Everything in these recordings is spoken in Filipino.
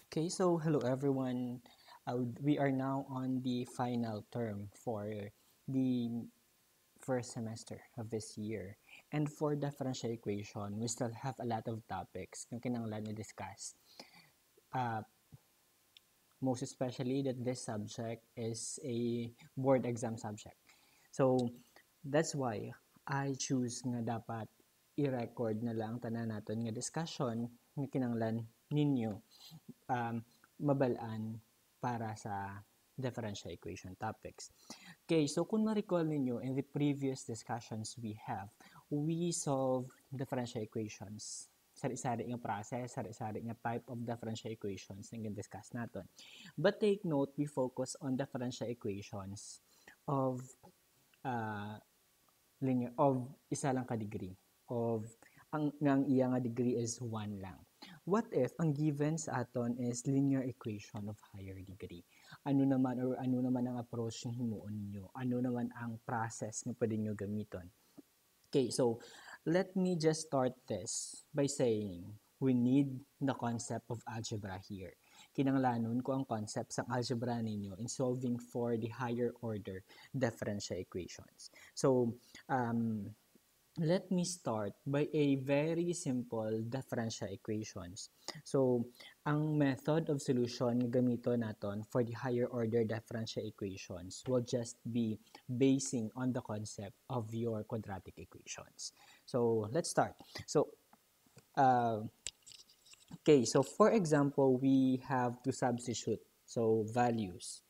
Okay, so hello everyone. We are now on the final term for the first semester of this year. And for differential equation, we still have a lot of topics na kinanglan i-discuss. Uh, Most especially that this subject is a board exam subject. So, that's why I choose nga dapat i-record na lang tanan naton nga discussion nga kinanglan ninyo mabalaan para sa differential equation topics. Okay, so kung ma-recall ninyo, in the previous discussions we solve differential equations. Sari-sari nga process, sari-sari nga type of differential equations na discuss natin. But take note, we focus on differential equations of linear, of isa lang ka degree, of ang iya nga degree is 1 lang. What if ang given sa aton is linear equation of higher degree? Ano naman ang approach ng himuon niyo? Ano naman ang process nga pwede niyo gamiton? Okay, so let me just start this by saying we need the concept of algebra here. Kinanglanon ko ang concept sa algebra ninyo in solving for the higher order differential equations. So, let me start by a very simple differential equations. So, ang method of solution nga gamito naton for the higher order differential equations will just be basing on the concept of your quadratic equations. So, let's start. So, okay, so for example, we have to substitute. So, values.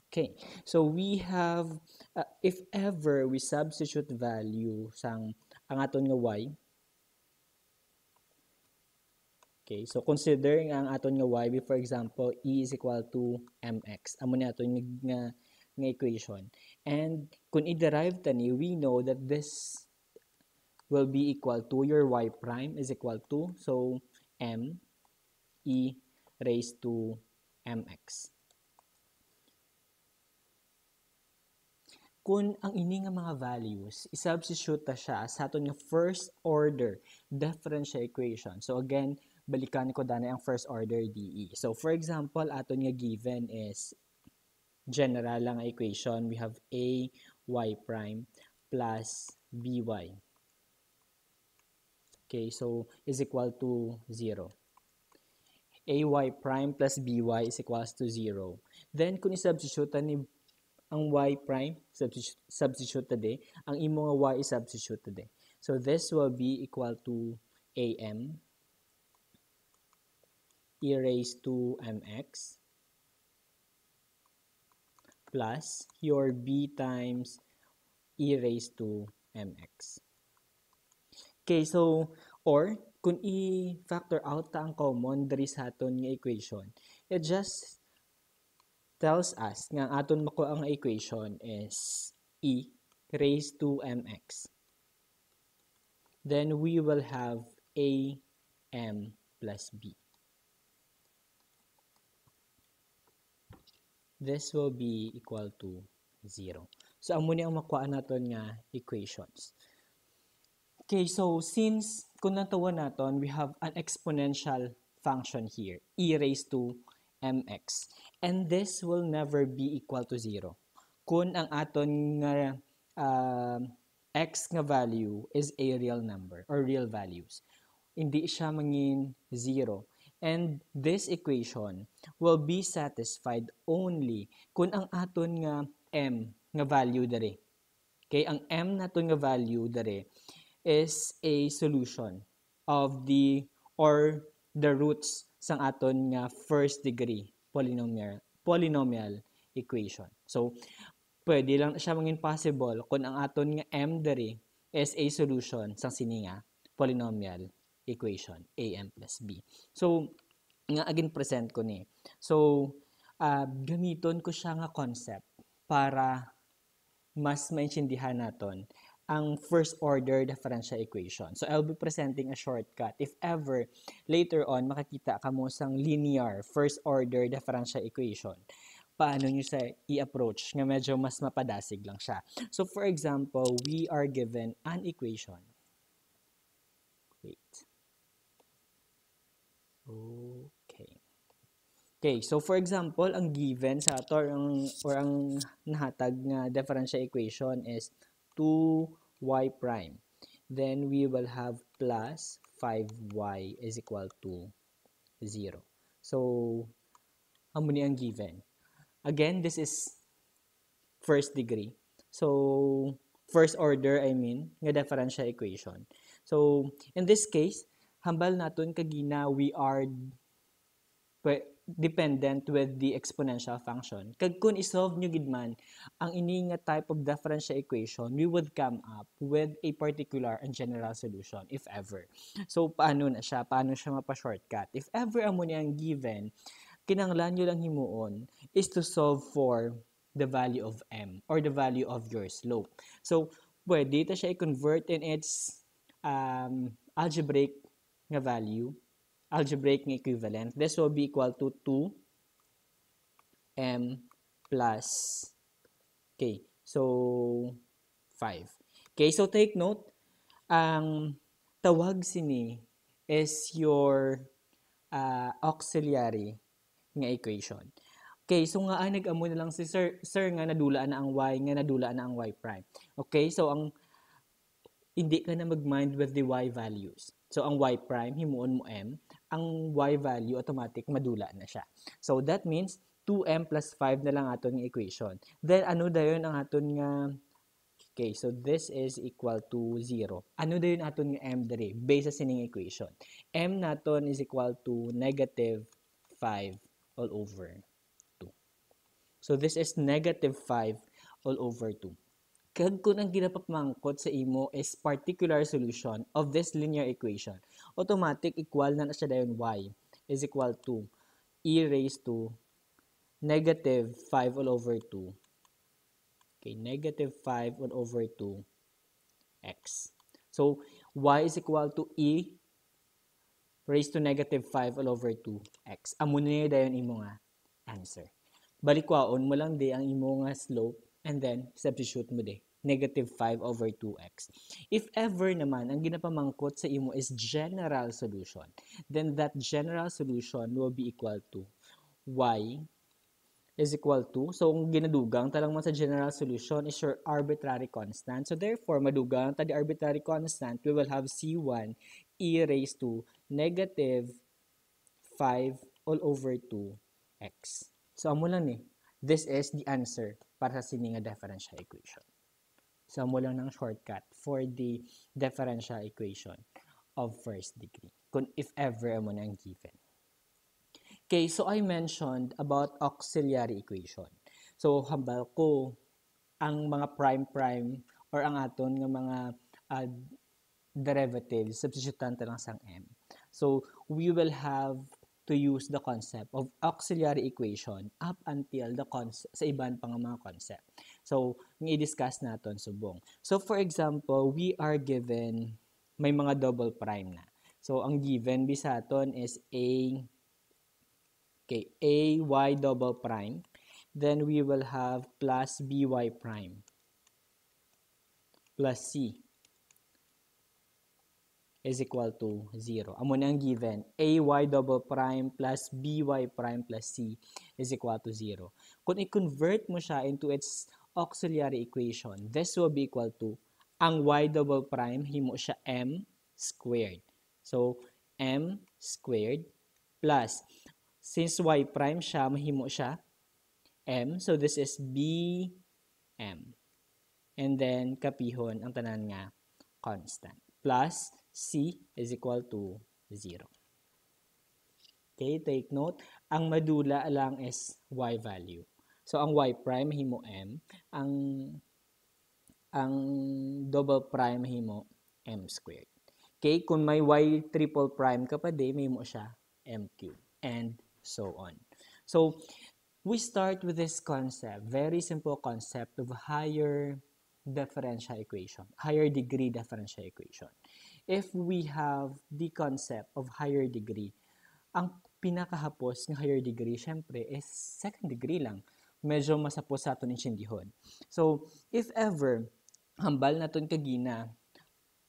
Okay, so we have, if ever we substitute value sang ang aton nga y, okay, so consider ang aton nga y, for example, e is equal to mx. Amo ni aton nga equation. And kung i-derive tani, we know that this will be equal to your y prime is equal to, so m e raised to mx. Kung ang ini nga mga values, isubstitute ta siya sa aton nga first order differential equation. So again, balikan ko dana ang first order DE. So for example, aton nga given is general lang equation. We have a y prime plus by. Okay, so is equal to 0. Ay prime plus by is equals to 0. Then kung isubstitute ni ang y prime, substitute today, ang imo nga y is substitute today. So this will be equal to am e raised to mx plus your b times e raised to mx. Okay, so, or, kung i-factor out ta ang common diri sa aton nga equation, it just tells us nga aton makuha ang equation is e raised to mx. Then we will have am plus b. This will be equal to 0. So, amo ni ang makuha naton nga equations. Okay, so since kung natuwa naton, we have an exponential function here, e raised to mx. And this will never be equal to 0. Kung ang aton nga x nga value is a real number or real values, hindi siya mangin 0. And this equation will be satisfied only kung ang aton nga m nga value dere. Okay, ang m naton nga value dere is a solution of the or the roots sang aton nga first degree polynomial equation. So, pwede lang siya mangin possible kung ang aton nga m dere is a solution sang sini nga polynomial equation am plus b. So, nga again present ko ni. So, gamiton ko siya nga concept para mas maintindihan naton ang first order differential equation. So, I'll be presenting a shortcut. If ever, later on, makakita ka mo sang linear first order differential equation, paano nyo sa i-approach nga medyo mas mapadasig lang siya. So, for example, we are given an equation. Wait. Okay. Okay, so for example, ang given sa ato or ang nahatag nga differential equation is 2y prime. Then we will have plus 5y is equal to 0. So, amo ni ang given. Again, this is first degree. So, first order, I mean, nga differential equation. So, in this case, hambal naton kagina we are dependent with the exponential function. Kag kung isolve nyo gidman ang ini nga type of differential equation, we would come up with a particular and general solution, if ever. So, paano na siya? Paano siya mapa-shortcut? If ever amo niya ang given, kinanglan nyo lang himuon is to solve for the value of m or the value of your slope. So, pwede ito siya i-convert in its algebraic nga value, algebraic nga equivalent. This will be equal to 2m plus k. So, 5. Okay, so take note, ang tawag sini is your auxiliary nga equation. Okay, so nga nag-amo na lang si sir nga nadulaan na ang y, nga nadulaan na ang y prime. Okay, so ang hindi ka na mag-mind with the y values. So ang y prime himuon mo m, ang y value automatic madula na siya. So that means 2m plus 5 na lang aton nga equation. Then ano dayon ang aton nga okay, so this is equal to 0. Ano dayon aton nga m diri based sa sining equation? M naton is equal to negative 5 all over 2. So this is negative 5 all over 2. Kag kung ang ginapapamangkot sa imo is particular solution of this linear equation, automatic equal na siya dayon y is equal to e raised to negative 5 all over 2. Okay, negative 5 all over 2 x. So, y is equal to e raised to negative 5 all over 2 x. Amo na dayon imo nga answer. Balikwaon mo lang di ang imo nga slope and then substitute mo di negative 5 over 2x. If ever naman ang ginapamangkot sa imo is general solution, then that general solution will be equal to y is equal to, so kung ginadugang talang man sa general solution is your arbitrary constant. So therefore, madugang ta the arbitrary constant, we will have c1 e raised to negative 5 all over 2x. So amo lang ni, this is the answer para sa sini nga differential equation. So amo lang ng shortcut for the differential equation of first degree, kung if ever amo nang given. Okay, so I mentioned about auxiliary equation. So hambal ko ang mga prime or ang aton nga mga derivatives, substitutan ta lang sang m. So we will have to use the concept of auxiliary equation up until the concept sa iban pang mga concept. So, i-discuss natin subong. So, for example, we are given may mga double prime na. So, ang given bisaton is a y double prime. Then we will have plus by prime plus c is equal to 0. Amo na ang given. Ay double prime plus by prime plus c is equal to 0. Kung i-convert mo siya into its auxiliary equation, this will be equal to, ang y double prime, himo siya m squared. So, m squared plus, since y prime siya, mahimo siya m. So, this is bm. And then, kapihon ang tanan nga constant. Plus, c is equal to 0. Okay, take note. Ang madula lang is y value. So, ang y prime mahimo m. Ang double prime mahimo m squared. Okay, kung may y triple prime ka pa di, mahimo siya m cubed. And so on. So, we start with this concept, very simple concept of higher differential equation, higher degree differential equation. If we have the concept of higher degree, ang pinakahapos ng higher degree, syempre, is second degree lang. Medyo masapos sa aton insindihon. So, if ever, hambal naton kagina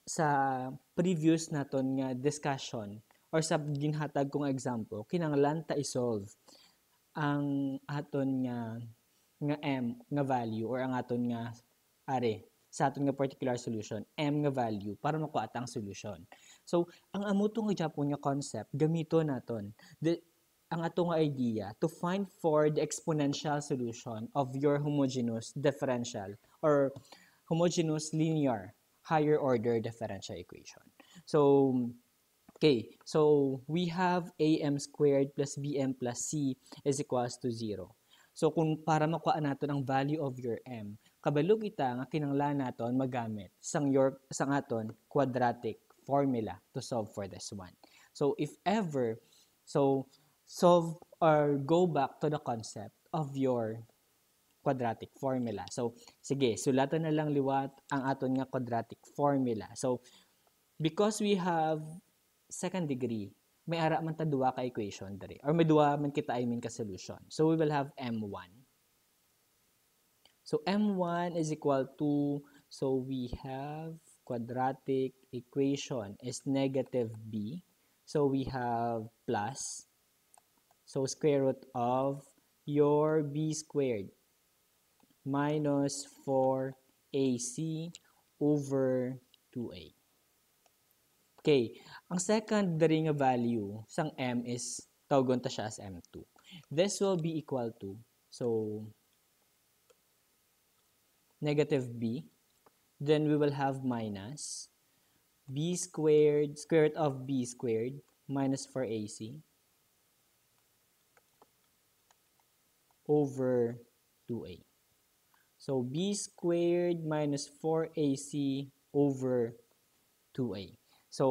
sa previous naton nga discussion or sa ginhatag kong example, kinahanglan ta i-solve ang aton nga m nga value or ang aton nga sa aton nga particular solution, m nga value para makuha ta ang solution. So, ang amuto nga Japon nga concept gamito naton ang ato nga idea to find for the exponential solution of your homogeneous differential or homogeneous linear higher order differential equation. So, okay, so we have am squared plus bm plus c is equals to 0. So, kung para makuha natin ang value of your m, kabalo kita nga kinahanglan naton magamit sang aton quadratic formula to solve for this one. So, if ever, solve or go back to the concept of your quadratic formula. So, sige, sulatan na lang liwat ang aton nga quadratic formula. So, because we have second degree, may ara man ta duwa ka equation diri or may duwa man kita ka solution. So, we will have m1. So, m1 is equal to, so we have quadratic equation is negative b. So, we have plus, so square root of your b squared minus 4ac over 2a. Okay, ang second diri nga value sang m is tawgon ta siya as m2. This will be equal to, so negative b, then we will have minus b squared, square root of b squared minus 4ac over 2a. So, b squared minus 4ac over 2a. So,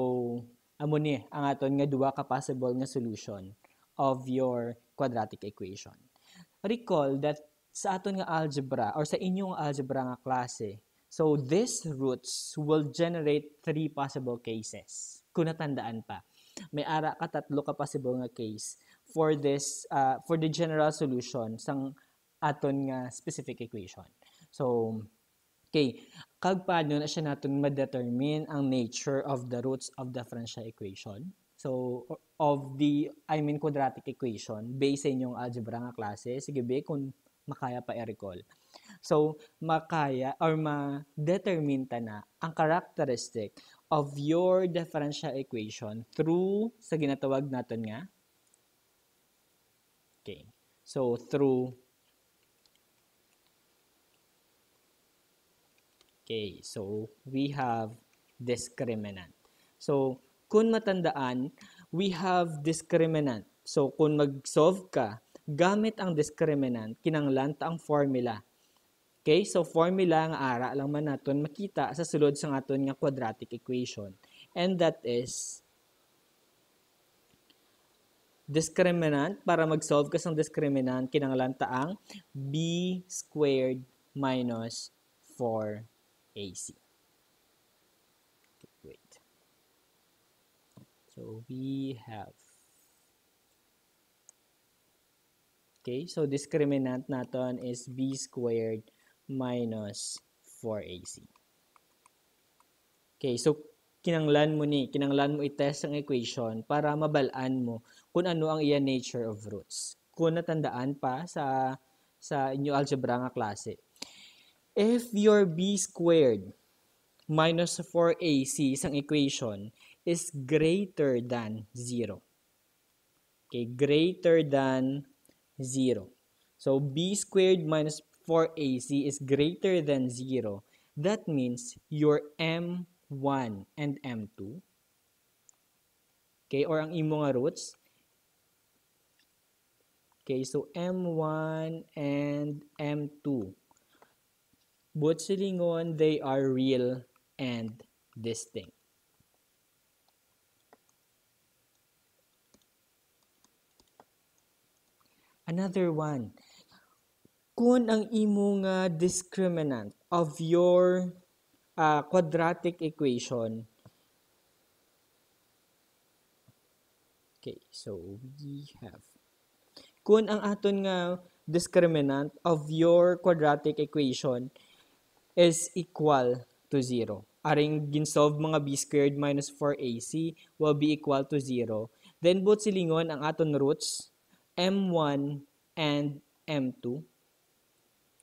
amo ni ang aton nga duwa ka possible nga solution of your quadratic equation. Recall that sa aton nga algebra or sa inyong algebra nga klase, so these roots will generate 3 possible cases. Kung natandaan pa, may ara ka 3 ka possible nga case for this for the general solution sang aton nga specific equation. So, okay, kag paano na siya natin ma-determine ang nature of the roots of differential equation. So, of the, quadratic equation based sa inyong algebra nga klase. Sige be, kung makaya pa i-recall. So, makaya or ma-determine ta na ang characteristic of your differential equation through sa ginatawag natin nga. Okay. So, through okay, so we have discriminant. So, kung matandaan, we have discriminant. So, kung mag-solve ka, gamit ang discriminant, kinahanglan ta ang formula. Okay, so formula nga ara lang man naton makita sa sulod sa aton nga quadratic equation. And that is discriminant. Para mag-solve ka sa discriminant, kinahanglan ta ang b squared minus 4ac. Wait. So, we have, okay, so discriminant naton is b squared minus 4ac. Okay, so kinahanglan mo i-test ang equation para mabalaan mo kung ano ang iya nature of roots. Kung natandaan pa sa inyo algebra nga klase. If your b squared minus 4ac sang equation is greater than 0. Okay, greater than 0. So, b squared minus 4ac is greater than 0. That means your m1 and m2, okay, or ang imo nga roots, okay, so m1 and m2, both silingon, they are real and distinct. Another one, kung ang imo nga discriminant of your quadratic equation, okay, so we have, kung ang aton nga discriminant of your quadratic equation is equal to 0. Aring ginsolve mga b squared minus 4ac will be equal to 0. Then both silingon ang aton roots, m1 and m2.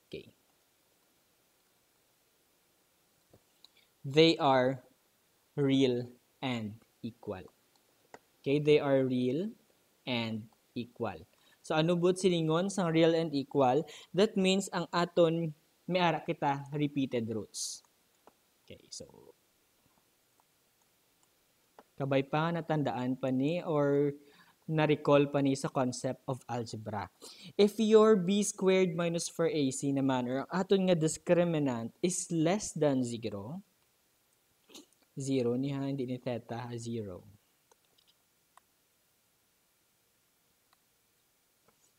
Okay. They are real and equal. Okay, they are real and equal. So ano bot silingon sang real and equal? That means ang aton may ara kita repeated roots. Okay, so kabay pa natandaan pa ni or na-recall pa ni sa concept of algebra. If your b squared minus 4ac naman or ang aton nga discriminant is less than 0, 0 niya, hindi ni theta, 0.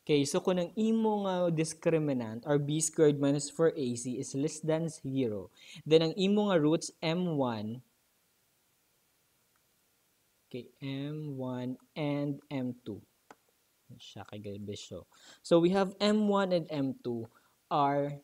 Okay, so kung ang imong discriminant or b squared minus 4ac is less than 0, then ang imong roots m1, okay, m1 and m2. Siya kay Galbesyo. So we have m1 and m2 are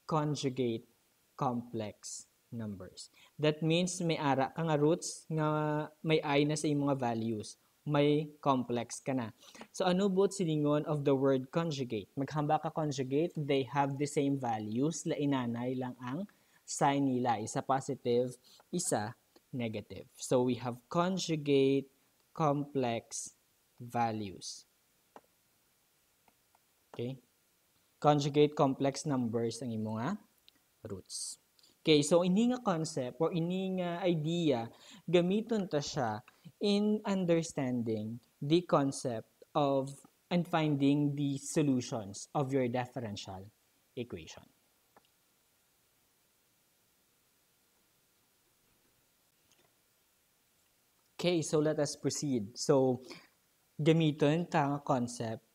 conjugate complex numbers. That means may ara ka nga roots nga may I na sa imong values. May complex ka na. So ano bot silingon of the word conjugate? Maghamba ka conjugate, they have the same values, lainanay lang ang sign nila. Isa positive, isa negative. So we have conjugate complex values. Okay? Conjugate complex numbers ang imong roots. Okay, so ini nga concept or ini nga idea, gamiton ta siya in understanding the concept of and finding the solutions of your differential equation. Okay, so let us proceed. So, gamiton ta nga concept,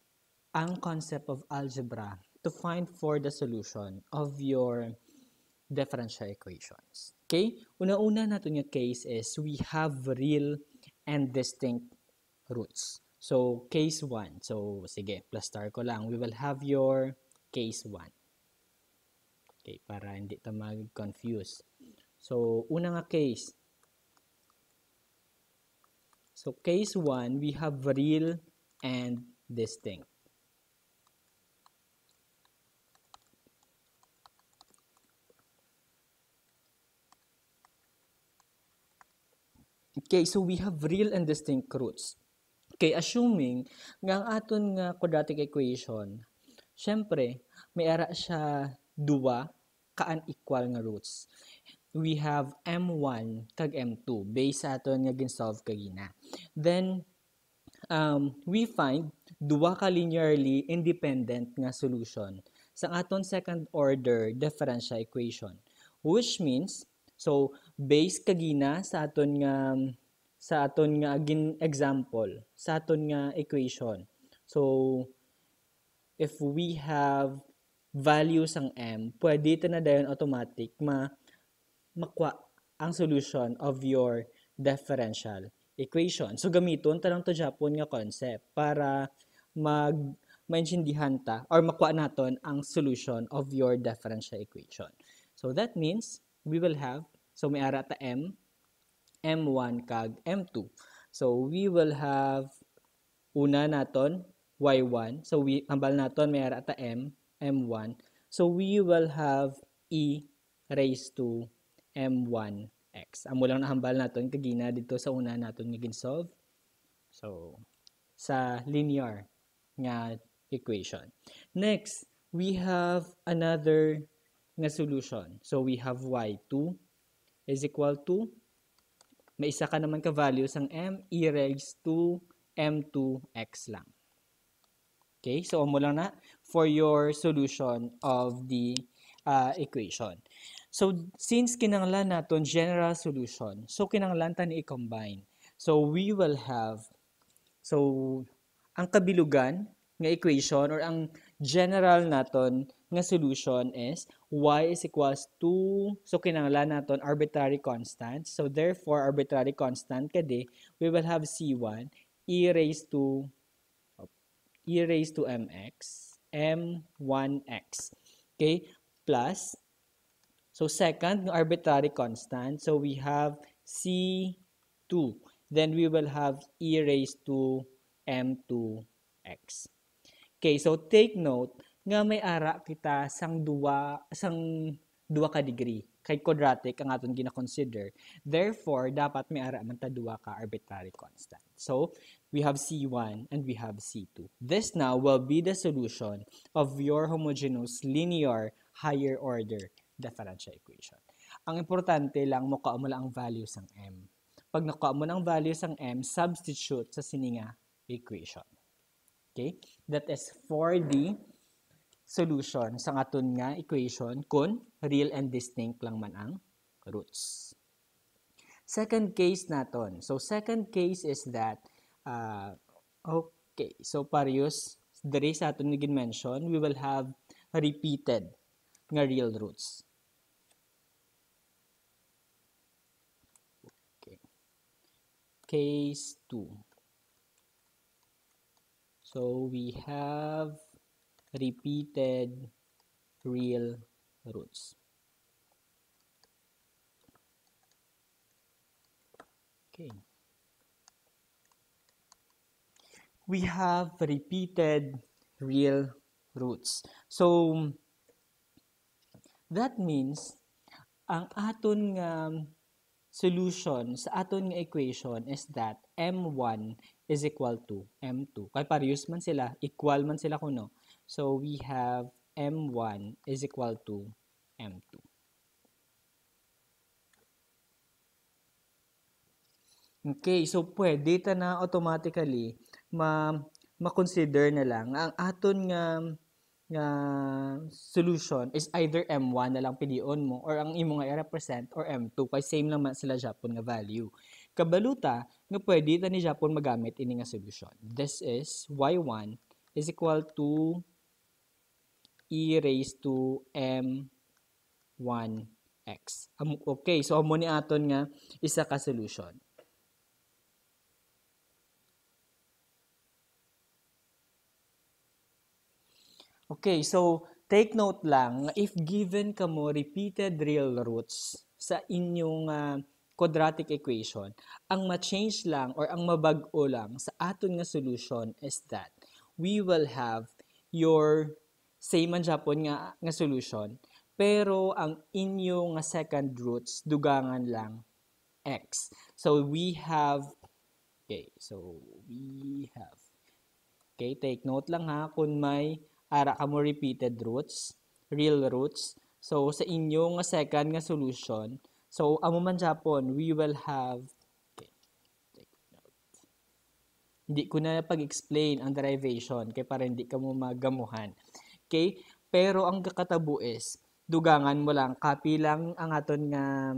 ang concept of algebra to find for the solution of your differential equations. Okay? Una-una natin yung case is we have real and distinct roots. So, case 1. So, sige, plus star ko lang. We will have your case 1. Okay, para hindi ta mag-confuse. So, una nga case. So, case 1, we have real and distinct. Okay, so we have real and distinct roots. Okay, assuming nga ang aton nga quadratic equation, syempre, may ara siya duwa ka-unequal nga roots. We have m1 kag m2 based sa aton nga ginsolve kagina. Then, we find duwa ka linearly independent nga solution sa aton second order differential equation, which means so based kagina sa aton nga example sa aton nga equation. So if we have values ang m, pwede ito na dayon automatic makwa ang solution of your differential equation. So gamiton tanang to Japon nga concept para maintindihan ta or makuha naton ang solution of your differential equation. So that means we will have, so may ara ta m1 kag m2. So we will have una naton y1. So we hambal naton may ara ta m1. So we will have e raised to m1x. Amo lang nahambal naton kagina dito sa una naton nga ginsolve. So sa linear nga equation. Next, we have another nga solution. So we have y2 is equal to, may isa ka naman ka values ang m, e raised to m2x lang. Okay, so amo lang na for your solution of the equation. So since kinanglan naton general solution, so kinanglan ta ni i-combine. So we will have, so ang kabilugan nga equation or ang general naton nga solution is y is equals to, so kinanglan naton arbitrary constant. So therefore, arbitrary constant kadi, we will have c1 e raised to m1x, okay, plus, so So second, arbitrary constant. So we have C2. Then we will have e raised to m2x. Okay, so take note nga may ara kita sang duwa ka degree. Kay quadratic ang aton gina-consider. Therefore, dapat may ara man ta duwa ka arbitrary constant. So, we have C1 and we have C2. This now will be the solution of your homogeneous linear higher order differential equation. Ang importante lang, mukuha mo lang ang values ng m. Pag nakuha mo ng values ng m, substitute sa sininga equation. Okay? That is for the solution sa aton nga equation kung real and distinct lang man ang roots. Second case naton. So, second case is that, okay, so parehas, diri sa aton naging mention, we will have repeated nga real roots. Okay. Case 2. So, we have repeated real roots. Okay. We have repeated real roots. So, that means, ang aton nga solution sa aton nga equation is that m1 is equal to m2. Kaya parehas man sila, equal man sila kuno. So, we have m1 is equal to m2. Okay, so pwede ta na automatically ma-consider na lang ang aton nga solution is either m1 na lang pilion mo or ang imo nga i-represent or m2 kay same lang man sila Japon nga value. Kabaluta nga pwede ta ni Japon magamit ini nga solution. This is y1 is equal to e raised to m1x. Okay, so amo ni aton nga isa ka solution. Okay, so take note lang, if given ka mo repeated real roots sa inyong quadratic equation, ang ma-change lang or ang mabag-o lang sa aton nga solution is that we will have your same man Japon nga solution, pero ang inyong nga second roots dugangan lang x. So we have, okay, take note lang ha, kung may ara ka mo repeated roots, real roots. So, sa inyong second nga solution, so, amo man Japon, we will have, okay, take note. Hindi ko na pag-explain ang derivation, kaya para hindi ka mo magamuhan. Okay? Pero, ang kakatabo is, dugangan mo lang, copy lang ang aton nga,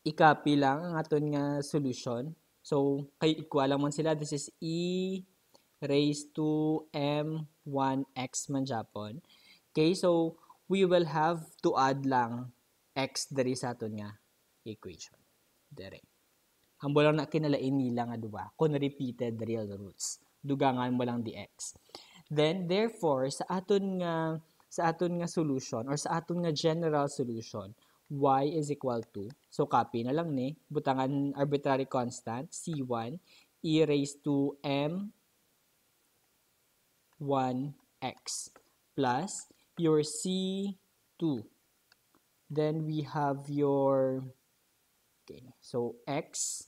i-copy lang ang aton nga solution. So, kay equal lang man sila, this is e raised to m1x man Japon. Okay, so we will have to add lang x diri sa aton nga equation. Dere. Ambo lang na kinalain nila nga duwa kung repeated real roots. Dugangan mo lang di x. Then therefore sa aton nga solution or sa aton nga general solution, y is equal to, so copy na lang ni, butangan arbitrary constant c1 e raised to m 1x plus your C2. Then we have your, okay, so x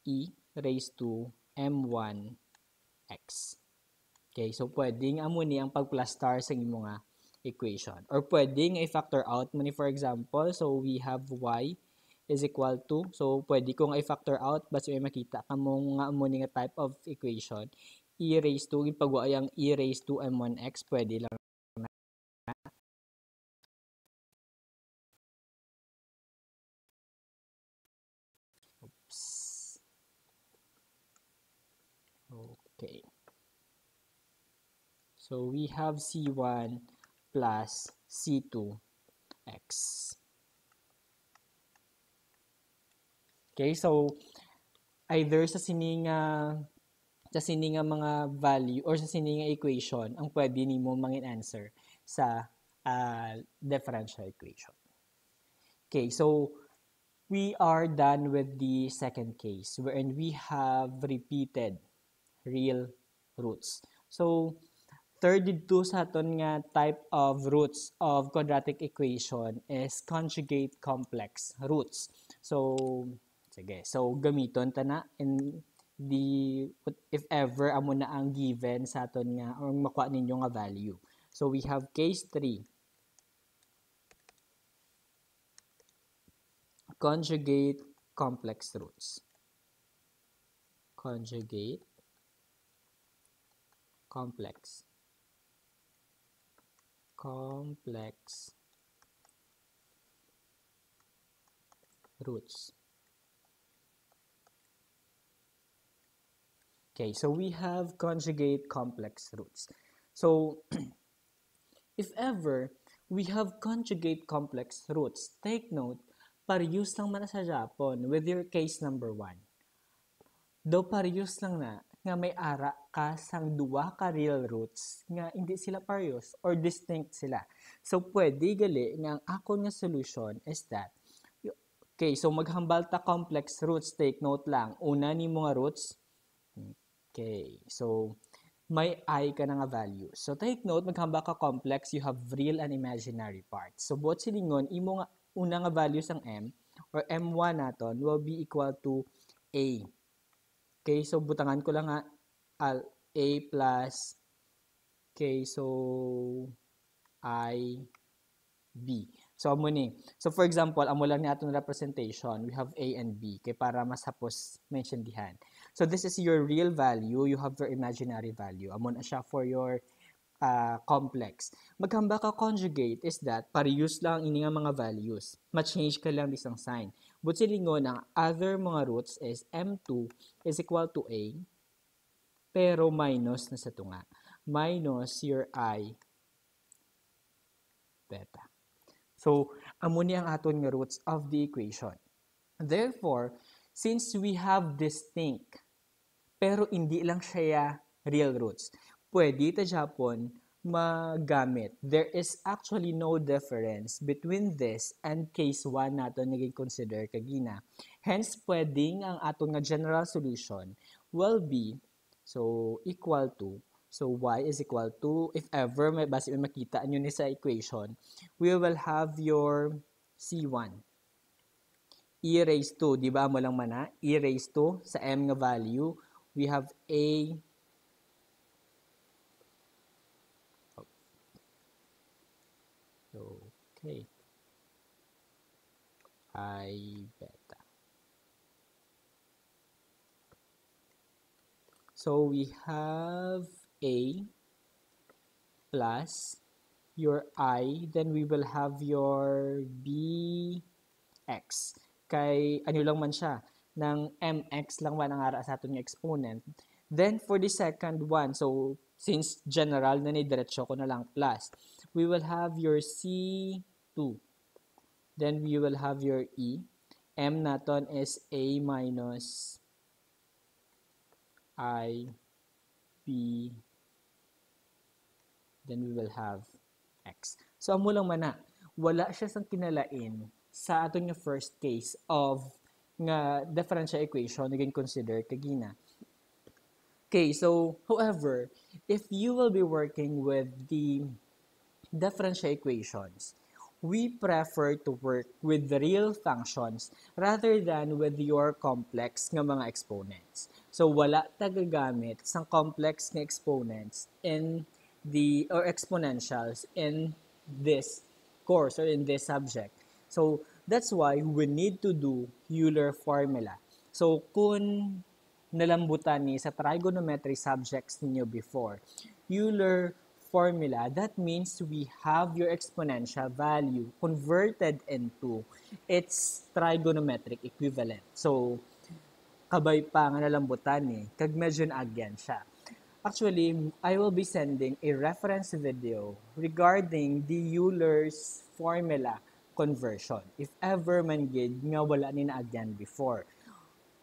e raised to m1x. Okay, so pwedeng amo ni ang pag-plus star sa imo nga equation. Or pwedeng i-factor out mo ni, for example, so we have y is equal to, so pwede kong i-factor out basta may makita ka mo nga amo ni nga type of equation. E raised to, ipagwa yung e raised to m1x, pwede lang na. Oops. Okay. So, we have c1 plus c2x. Okay, so, either sa sininga mga value or sa sininga equation ang pwede nimo mangin answer sa differential equation. Okay, so we are done with the second case wherein we have repeated real roots. So, third dito sa aton nga type of roots of quadratic equation is conjugate complex roots. So, sige. So, gamiton ta na in the if ever amo na ang given sa aton nga or makuha ninyo nga value. So, we have case 3. Conjugate complex roots. Conjugate complex roots. Okay, so we have conjugate complex roots. So, if ever we have conjugate complex roots, take note, parehas lang man sa Japon with your case number 1. Daw parehas lang na nga may ara ka sang duwa ka real roots nga hindi sila parehas or distinct sila. So, pwede gali nga ang ako nga solution is that okay, so maghambal ta complex roots. Take note lang, una ni mga roots. Okay, so may I ka na nga value. So, take note, maghambal ka complex, you have real and imaginary parts. So, buot silingon, imo nga una nga values ang M or M1 naton will be equal to A. Okay, so butangan ko lang nga A plus okay, so I B. So amo ni. So for example, amo lang ni atong representation, we have A and B kay para mas hapos mention dihan. So this is your real value, you have your imaginary value. Amo na siya for your complex. Maghamba ka conjugate is that parehas lang ini nga mga values. Ma-change ka lang isang sign. But silingon ang other mga roots is M2 is equal to A pero minus na sa tunga. Minus your I beta. So, amo ni ang aton nga roots of the equation. Therefore, since we have distinct pero hindi lang siya real roots, pwede ta Japon magamit. There is actually no difference between this and case 1 nato naging consider kagina. Hence, pwedeng ang aton nga general solution will be so equal to so y is equal to if ever may base may makita nyo ni sa equation, we will have your C1 e raised to, di ba mo lang mana, e raised to sa m nga value, we have a okay I beta. So we have a plus your I, then we will have your bx. Kay ano lang man siya, ng mx lang man ang ara sa aton nga exponent. Then for the second one, so since general na ni diretso ko na lang plus, we will have your c2. Then we will have your e. M naton is a minus I b, then we will have x. So amo lang man na, wala siya sang kinalain sa aton nga first case of nga differential equation naging consider kagina. Okay, so however, if you will be working with the differential equations, we prefer to work with the real functions rather than with your complex nga mga exponents. So wala ta gagamit sang complex nga exponents in the or exponentials in this course or in this subject. So that's why we need to do Euler formula. So kung nalambutan ni sa trigonometry subjects ninyo before, Euler formula, that means we have your exponential value converted into its trigonometric equivalent. So, kabay pa nga nalambutan ni, kag medyo naagyan siya. Actually, I will be sending a reference video regarding the Euler's formula conversion. If ever man gid nga wala ni naagyan before.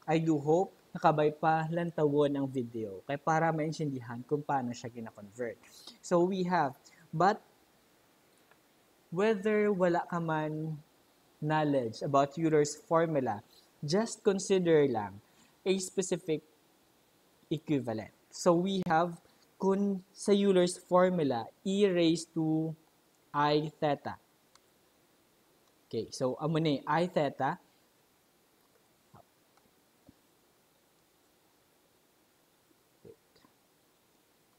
I do hope nakabay pa lantawon ang video kay para maintindihan kung paano siya gina-convert. So we have, but whether wala ka man knowledge about Euler's formula, just consider lang a specific equivalent. So we have, kung sa Euler's formula, e raised to I theta. Okay, so amo ni I theta.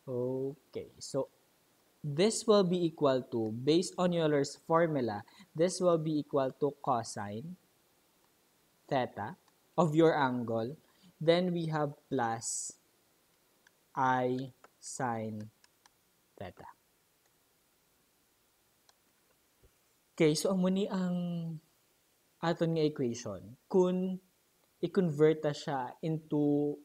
Okay, so this will be equal to, based on Euler's formula, this will be equal to cosine theta of your angle. Then we have plus I sine theta. Okay, so amo ni ang aton nga equation kung i-convert ta siya into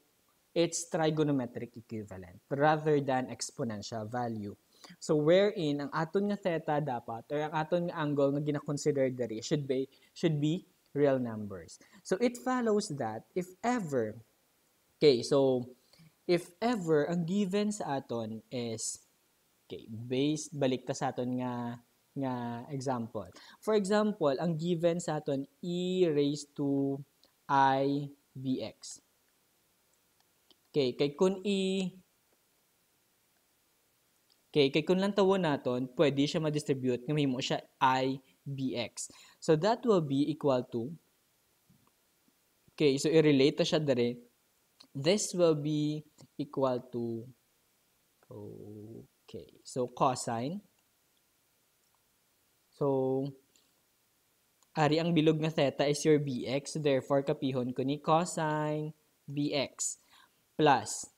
its trigonometric equivalent rather than exponential value. So wherein ang aton nga theta dapat or ang aton nga angle nga gina-consider diri should be real numbers. So it follows that if ever ang given sa aton is based balik ta sa aton nga example. For example, ang given sa aton e raised to I bx. Kay kun lang tawon naton, pwede siya ma-distribute nga mahimo siya I bx. So that will be equal to, so i-relate ta siya dere. This will be equal to, so cosine. So ari ang bilog nga theta is your bx, so therefore kapihon ko ni cosine bx plus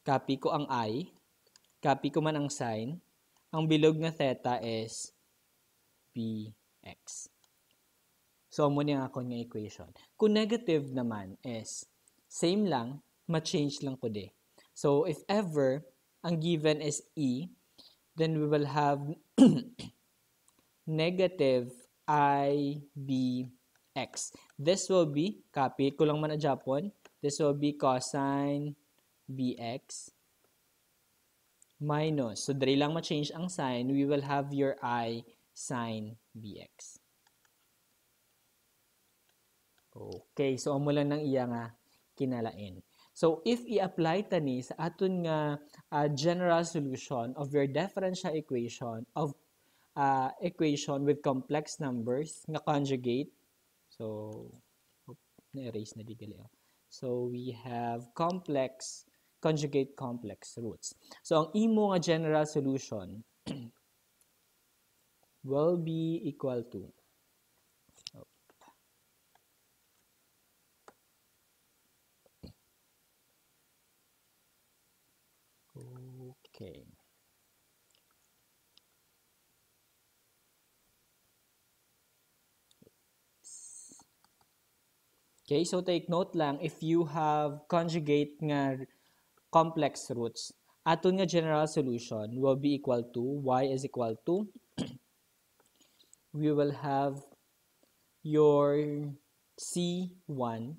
copy ko ang I, copy ko man ang sine, ang bilog nga theta is bx. So amo ni ang akong nga equation. Kung negative naman is same lang, ma-change lang ko de. So if ever ang given is e, then we will have negative I bx. This will be, copy ko lang man na Japon, this will be cosine bx minus, so dali lang ma-change ang sign, we will have your I sine bx. Okay, so amo lang ng iya nga kinalain. So if i-apply tani sa aton nga general solution of your differential equation of equation with complex numbers nga conjugate. So na-erase na digali. So we have conjugate complex roots. So ang imo nga general solution will be equal to Okay, so take note lang, if you have conjugate nga complex roots, aton nga general solution will be equal to, y is equal to, we will have your C1,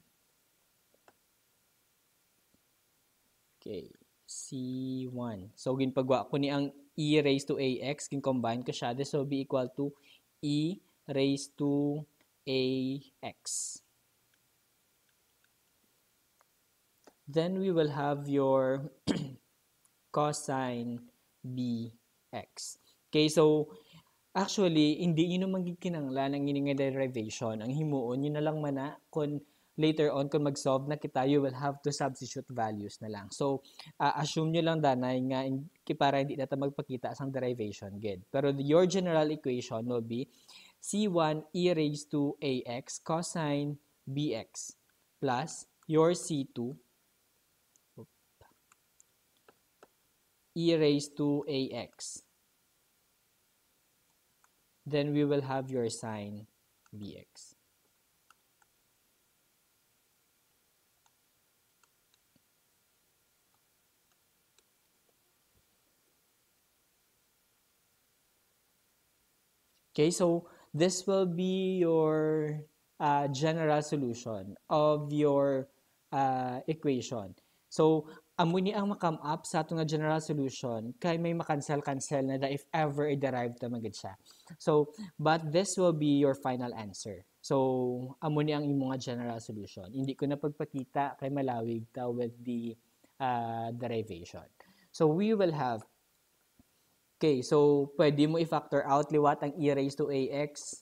C1. So, ginpagwa ko ni ang e raised to ax, kin-combine ko siya, this will be equal to e raised to ax. Then we will have your cosine bx. Okay, so actually, hindi yun naman gikinanglan ang ining derivation. Ang himuon, yun na lang mana kung later on, kung mag-solve na kita, you will have to substitute values na lang. So, assume nyo lang danay nga para hindi natin magpakita sa derivation. Good. Pero your general equation will be C1 e raised to ax cosine bx plus your C2 e raised to ax. Then we will have your sine bx. Okay, so this will be your general solution of your equation. So, amo ni ang makam up sa ato nga general solution kay may makancel-cancel na da if ever i-derive ta magid siya. So, but this will be your final answer. So, amo ni ang imo nga general solution. Hindi ko na pagpakita kay malawig ta with the derivation. So, we will have, okay, so pwede mo i-factor out liwat ang e raised to ax,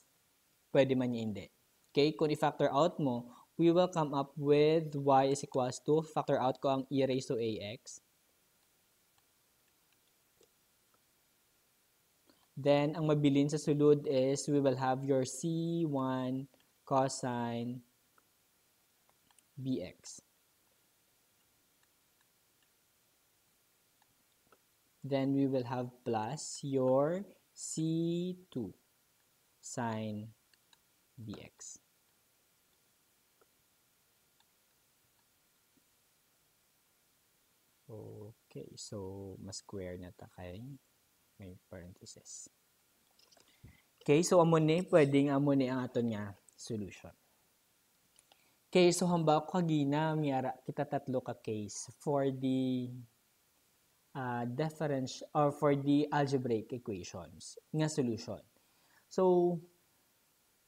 pwede man niya hindi. Okay, kung i-factor out mo, we will come up with y is equals to, factor out ko ang e raised to ax. Then, ang mabilin sa sulod is we will have your c1 cosine bx. Then, we will have plus your c2 sine bx. Okay, so mas-square na ta kay may parenthesis. Okay, so amo ni pwedeng amo ni ang aton nga solution. Okay, so hamba ko kagina miyara kita tatlo ka case for the differential or for the algebraic equations nga solution. So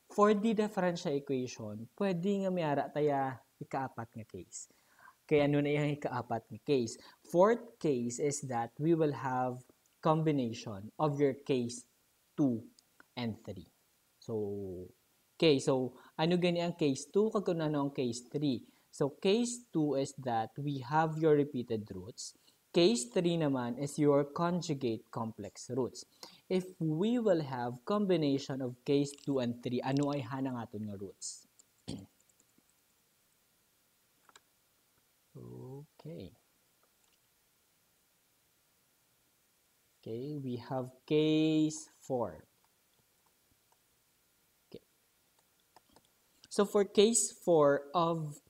for the differential equation, pwede nga miyara taya ikaapat nga case. Kaya ano na yung ikaapat nga case? Fourth case is that we will have combination of your case 2 and 3. So, okay, so ano gani ang case 2 kag ano ang case 3? So, case 2 is that we have your repeated roots. Case 3 naman is your conjugate complex roots. If we will have combination of case 2 and 3, ano ay hanang aton nga roots? Okay. Okay, we have case 4. Okay. So for case 4 of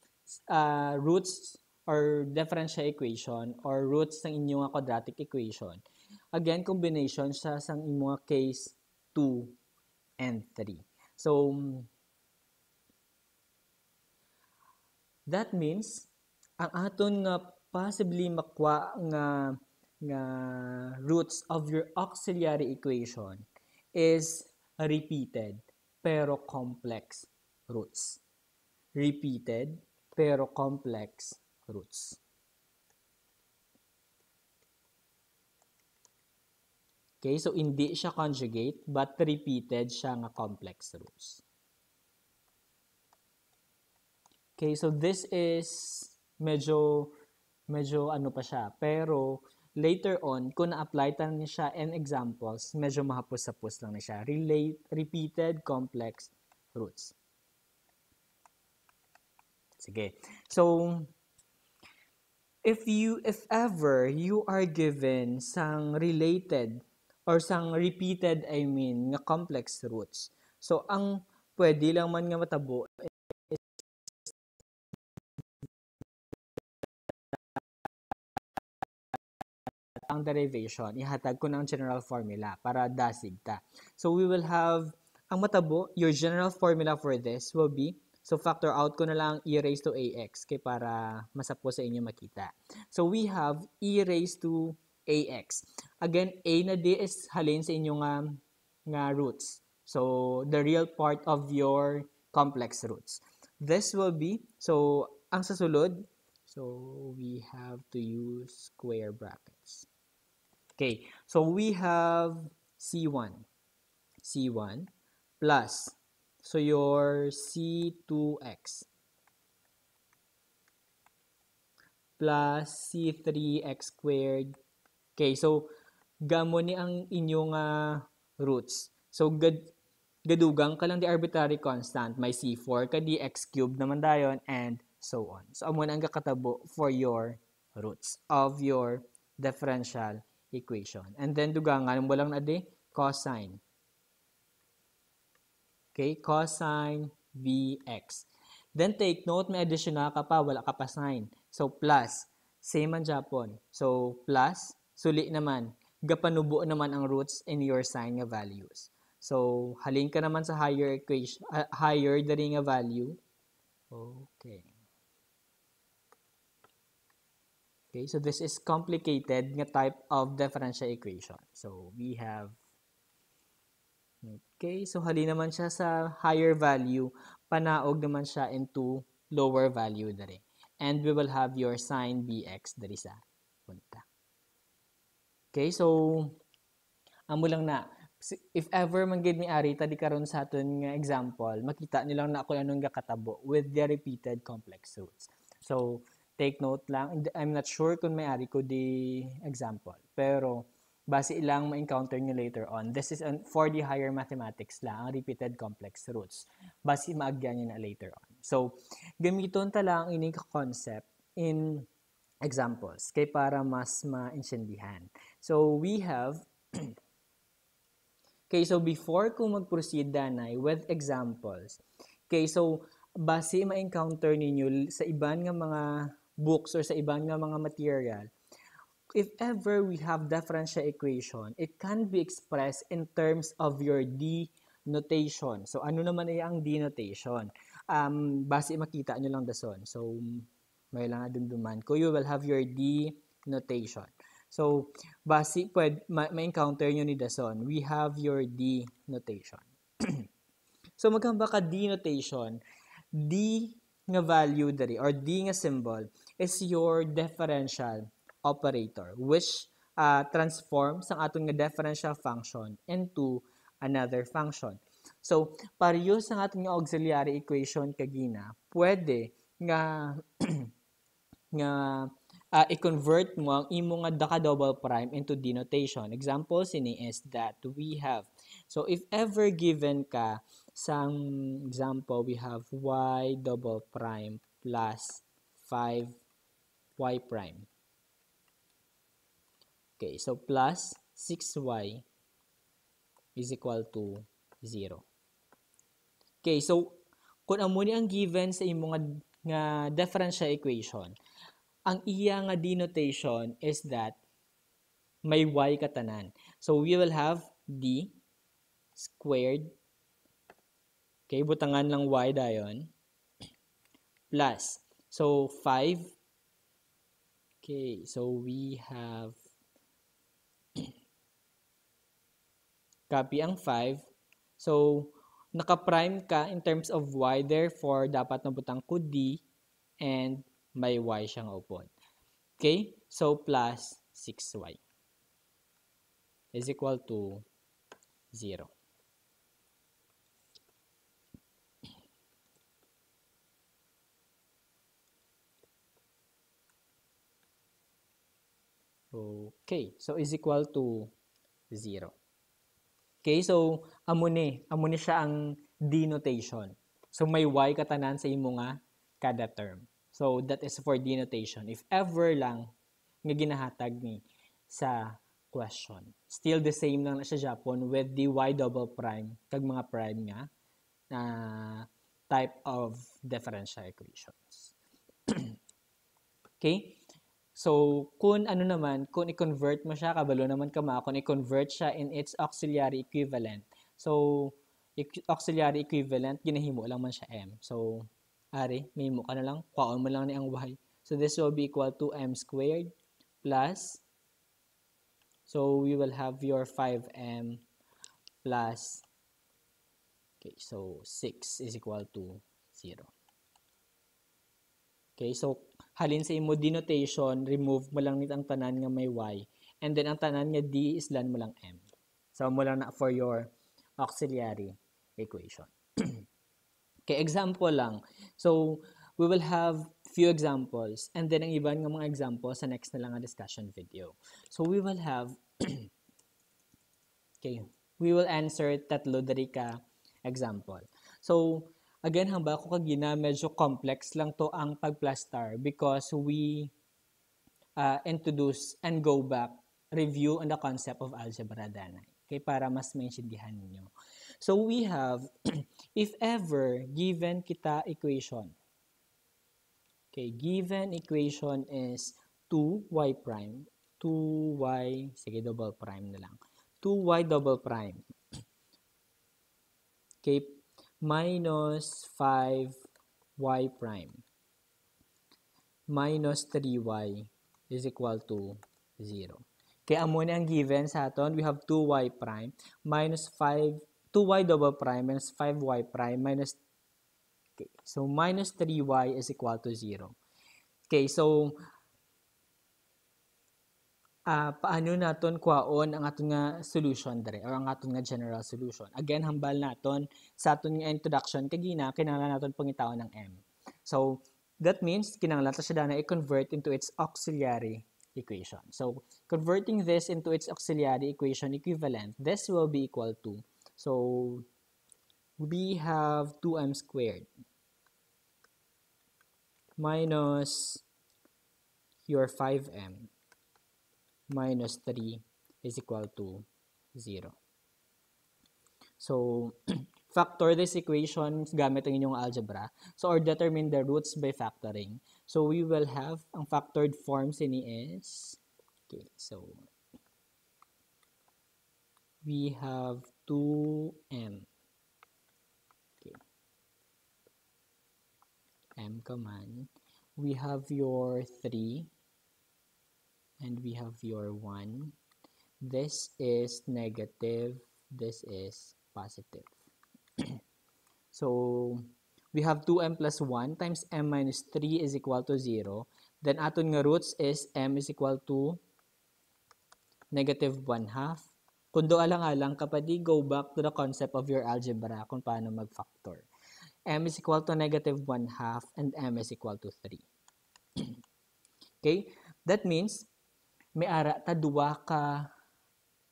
roots or differential equation or roots ng inyong quadratic equation, again, combination siya sa inyong case 2 and 3. So, that means, ang aton nga possibly makwa nga roots of your auxiliary equation is repeated pero complex roots. Repeated pero complex roots. Okay, so hindi siya conjugate but repeated siya nga complex roots. Okay, so this is medyo ano pa siya, pero later on, kung na-apply tayo niya siya in examples, medyo mahapos-hapos lang na siya. Repeated complex roots. Sige. So, if ever you are given sang related or sang repeated, I mean, nga complex roots. So, ang pwede lang man nga matabo ang derivation, ihatag ko ng general formula para dasig ta. So, we will have, ang matabo, your general formula for this will be, so factor out ko na lang e raised to ax kay para masapo sa inyo makita. So, we have e raised to ax. Again, a na di is halin sa inyo nga roots. So, the real part of your complex roots. This will be, so, ang sasulod, so we have to use square brackets. Okay, so we have C1 plus, so your C2x plus C3x squared. Okay, so gamo ni ang inyong roots. So gadugang ka lang di arbitrary constant, may C4 ka di x cubed naman dayon and so on. So amo na ang kakatabo for your roots of your differential equation. And then dugangan mo lang na di cosine. Okay, cosine Vx. Then take note, may additional ka pa, wala ka pa sign. So plus, same man Japon. So plus, suli naman, gapanubo naman ang roots in your sign nga values. So halin ka naman sa higher equation, higher dari nga value. Okay. Okay, so this is complicated nga type of differential equation. So we have, okay, so hali naman siya sa higher value, panaog naman siya into lower value dere. And we will have your sin bx dere sa punta. Okay, so amo lang na if ever man gid ni ari tadi karon sa aton nga example, makita nilang na ako anong gakatabo with the repeated complex roots. So take note lang, I'm not sure kung may ari ko di example, pero base ilang ma-encounter nyo later on. This is for the higher mathematics lang, ang repeated complex roots. Base maagyan nyo na later on. So, gamiton ta lang ini concept in examples kay para mas maintindihan. So, we have okay, so before ko mag-proceed danay with examples, okay, so base ma-encounter ninyo sa iban nga mga books or sa iban nga mga material, if ever we have differential equation, it can be expressed in terms of your D notation. So, ano naman ay ang D notation? Base makita nyo lang dason. So, may lang adumduman ko. You will have your D notation. So, base, ma-encounter nyo ni dason. We have your D notation. So, maghamba ka D notation. D nga value dari or D nga symbol is your differential operator which transforms ang aton nga differential function into another function. So, pareho sa aton nga auxiliary equation kagina, pwede nga nga i-convert mo ang imo nga daka double prime into denotation. Example sini is that we have, so if ever given ka sa example, we have y double prime plus 5y prime. Okay, so plus 6y is equal to 0. Okay, so kung amo ni ang given sa imo nga differential equation, ang iya nga denotation is that may y katanan. So we will have d squared, okay, butangan lang y dayon, plus, so 5, okay, so we have copy ang 5, so naka-prime ka in terms of y, therefore dapat nabutang ko d and may y siyang upod. Okay, so plus 6y is equal to 0. Okay, so is equal to 0. Okay, so amo ni siya ang denotation. So may y katanan sa imo nga kada term. So that is for denotation. If ever lang nga ginahatag ni sa question. Still the same lang na siya Japon with the y double prime kag mga prime nga type of differential equations. Okay? So, kung ano naman, kung i-convert mo siya, kabalo naman ka kung i-convert siya in its auxiliary equivalent. So, auxiliary equivalent, ginahimo lang man siya m. So, ari, may mo ka na lang, kuhaon mo lang ni ang y. So, this will be equal to m squared plus, so we will have your 5m plus, okay, so 6 is equal to 0. Okay, so halin sa imo denotation, remove mo lang nitang tanan nga may y, and then ang tanan nga d is lan mo lang m. So mo lang na for your auxiliary equation. Okay, example lang. So we will have few examples, and then ang iban nga mga examples sa next na lang nga discussion video. So we will have okay, we will answer tatlo dari ka example. So again, hamba ko kagina, medyo complex lang to ang pag-plastar because we introduce and go back, review on the concept of algebra danay. Okay, para mas maintindihan niyo. So we have, if ever given kita equation, okay, given equation is 2y prime, 2y, sige double prime na lang, 2y double prime, okay, minus 5y prime minus 3y is equal to 0. Kaya amo na ang given sa aton, we have 2y prime minus 5, 2y double prime minus 5y prime minus, okay, so minus 3y is equal to 0. Okay, so paano naton kwaon ang aton nga solution dere or ang aton nga general solution? Again, hambal naton sa aton nga introduction kagina kinahanglan naton pangitaon ng m. So that means kinahanglan ta siya na i-convert into its auxiliary equation. So converting this into its auxiliary equation equivalent, this will be equal to, so we have 2m squared minus your 5m minus 3 is equal to 0. So, factor this equation gamit ang inyong algebra. So, or determine the roots by factoring. So, we will have, ang factored forms ini is, okay, so, we have 2m. Okay. M command. We have your 3 and we have your 1. This is negative, this is positive. So, we have 2m plus 1 times m minus 3 is equal to 0. Then, aton nga roots is m is equal to negative 1/2. Kung do alang-alang, kapadi go back to the concept of your algebra kung paano mag-factor. M is equal to negative 1/2 and m is equal to 3. Okay? That means, may ara ta duwa ka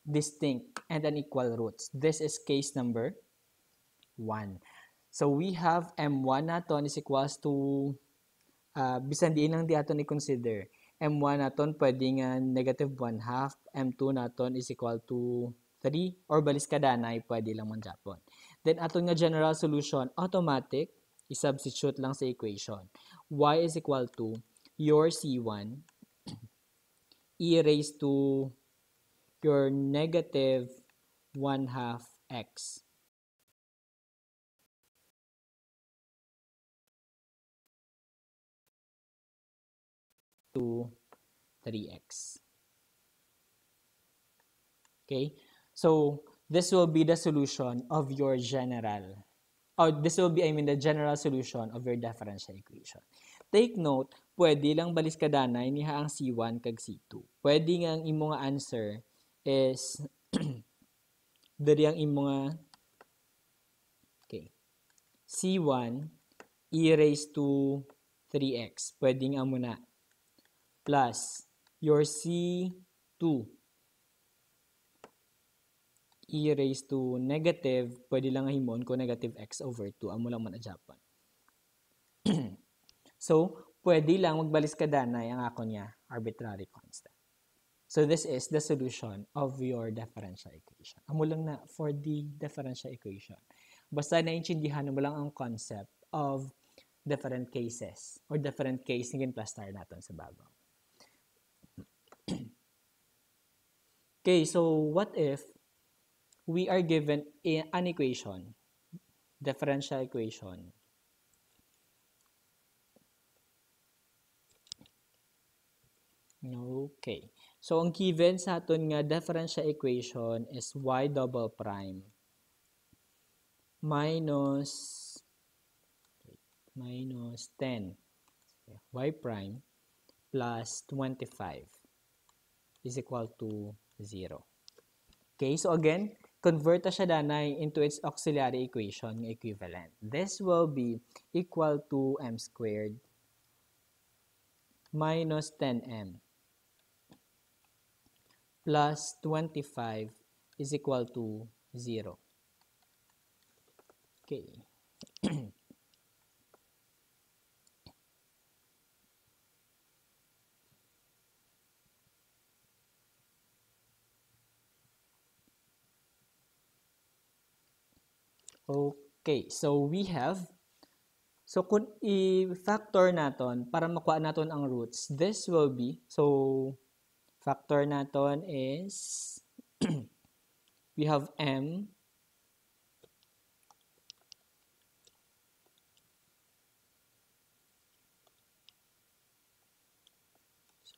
distinct and unequal roots. This is case number 1. So, we have m1 naton is equals to, bisan diin lang di aton i-consider. M1 naton pwede nga negative 1/2, M2 naton is equal to 3, or balis kadanay, pwede lang man Japon. Then, aton nga general solution, automatic, i-substitute lang sa equation. Y is equal to your C1 e raised to your negative 1/2 x to 3x. Okay? So, this will be the solution of your general, or this will be, the general solution of your differential equation. Take note, pwede lang balis kadanay niha ang C1 kag C2. Pwede nga ang imo nga answer is diri ang imo nga, okay, C1 e raised to 3x. Pwede nga mo na plus your C2 e raised to negative, pwede lang himon ko negative x over 2. Amo lang man a Japan. So, pwede lang magbalis kadanay ang ako niya arbitrary constant. So, this is the solution of your differential equation. Amo lang na for the differential equation. Basta naintindihan mo lang ang concept of different cases or different case ng plus star natin sa babaw. Okay, so what if we are given an equation, differential equation, okay. So, ang given sa aton nga differential equation is y double prime minus 10 y prime plus 25 is equal to 0. Okay, so again, convert na siya danay into its auxiliary equation equivalent. This will be equal to m squared minus 10m plus 25 is equal to 0. Okay. Okay, so we have, so kung i-factor naton para makuha naton ang roots, this will be, so factor naton is we have m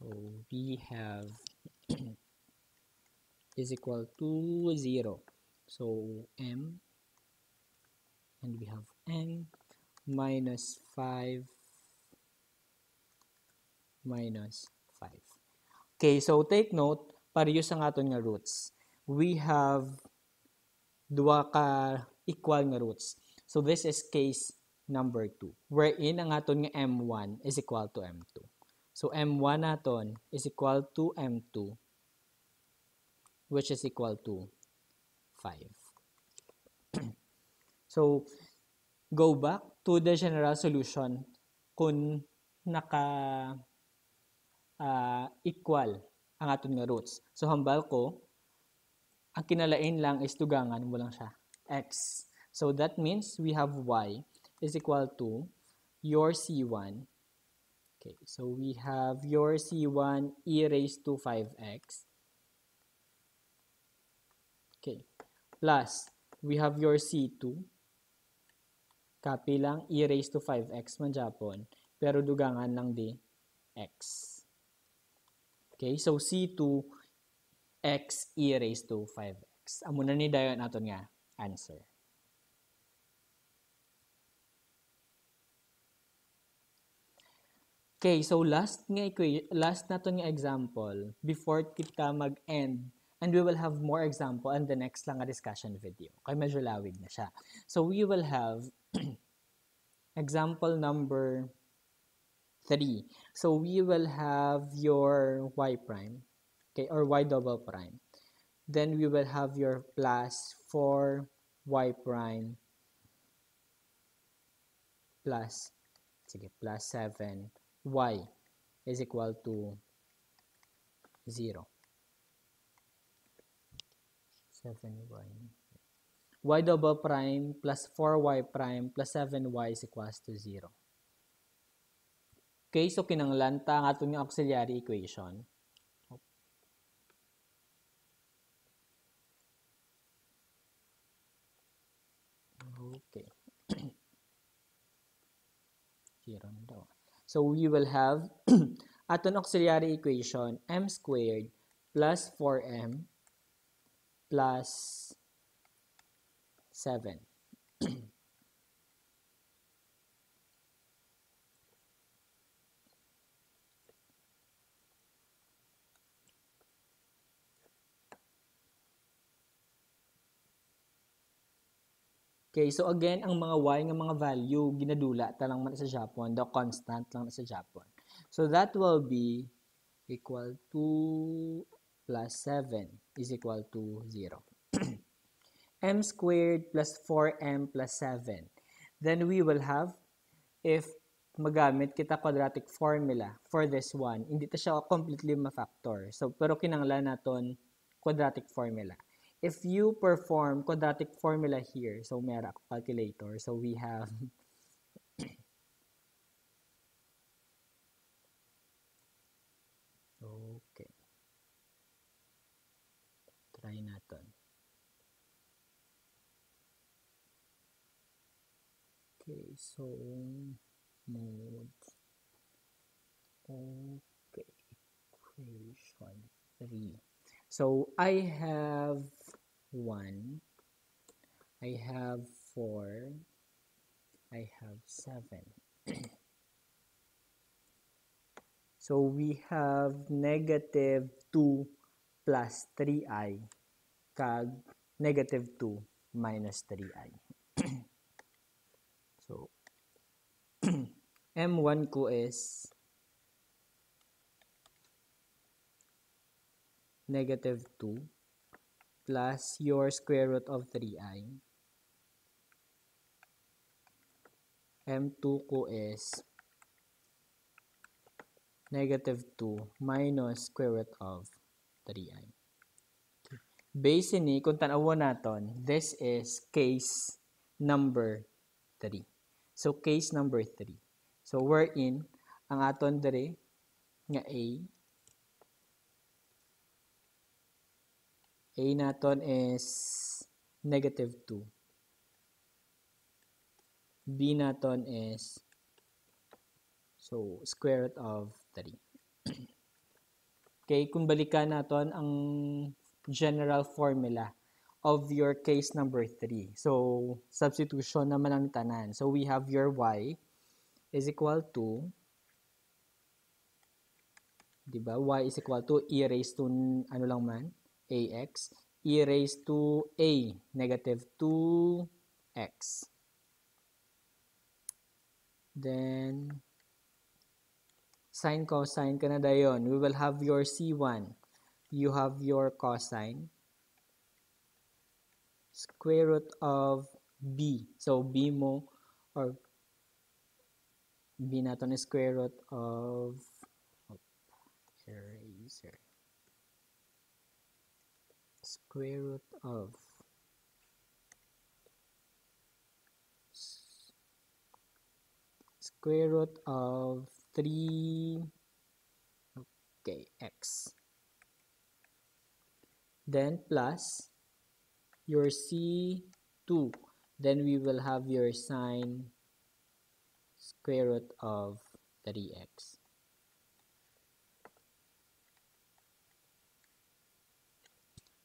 So we have is equal to 0. So m, and we have n minus 5 minus 5. Okay, so take note, parehas ang aton nga roots. We have duwa ka equal nga roots. So this is case number 2, wherein ang aton nga m1 is equal to m2. So m1 naton is equal to m2, which is equal to 5. So go back to the general solution kung naka equal ang aton nga roots. So hambal ko, ang kinalain lang is tugangan mo lang siya, x. So that means we have y is equal to your c1. Okay, so we have your c1 e raised to 5x. Okay, plus we have your c2. Copy lang, e raised to 5x man Japon, pero dugangan lang di x. Okay, so c2 x e raised to 5x. Amo na ni dayon naton nga answer. Okay, so last naton nga example before kita mag-end, and we will have more example and the next lang nga discussion video. Kay medyo lawig na siya. So we will have example number 3. So we will have your y prime, okay, or y double prime. Then we will have your plus 4y prime plus 7 y is equal to 0. 7y. Y double prime plus 4y prime plus 7y is equals to 0. Okay, so kinanglan ta ang aton nga auxiliary equation. Okay. 0 na daw. So we will have aton auxiliary equation m squared plus 4m plus 7. Okay, so again, ang mga y nga mga value, ginadula ta lang man sa Japon, the constant lang na sa Japon. So that will be equal to plus 7 is equal to 0. M squared plus 4m plus 7. Then we will have, if magamit kita quadratic formula for this one, hindi ta siya completely ma-factor. So, pero kinanglan naton quadratic formula. If you perform quadratic formula here, so meron ako calculator, so we have okay. Try natin. Okay, so mode. Okay, equation 3. So I have 1, I have 4, I have 7. So we have negative 2 plus 3i kag negative 2 minus 3i. So M1 ko is negative 2 plus your square root of 3i. M2 ko is negative 2 minus square root of 3i. Base ni, kung tanawon naton, this is case number 3. So, case number 3. So, wherein, ang aton dere nga A naton is negative 2. B naton is, so, square root of 3. Okay, kung balikan natin ang general formula of your case number 3. So, substitution naman ang tanan. So, we have your y is equal to, di ba? Y is equal to e raised to, ano lang man, ax, e raised to a, negative 2x. Then, sine, cosine ka na dayon. We will have your c1. You have your cosine. Square root of b. So, b mo, or b natin is square root of, eraser. Square root of square root of 3, okay, x. Then plus your c2. Then we will have your sine square root of 3x.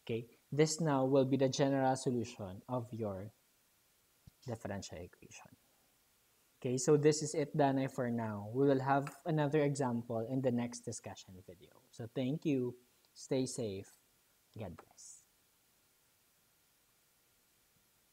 Okay, this now will be the general solution of your differential equation. Okay, so this is it, Danay, for now. We will have another example in the next discussion video. So thank you. Stay safe. God bless.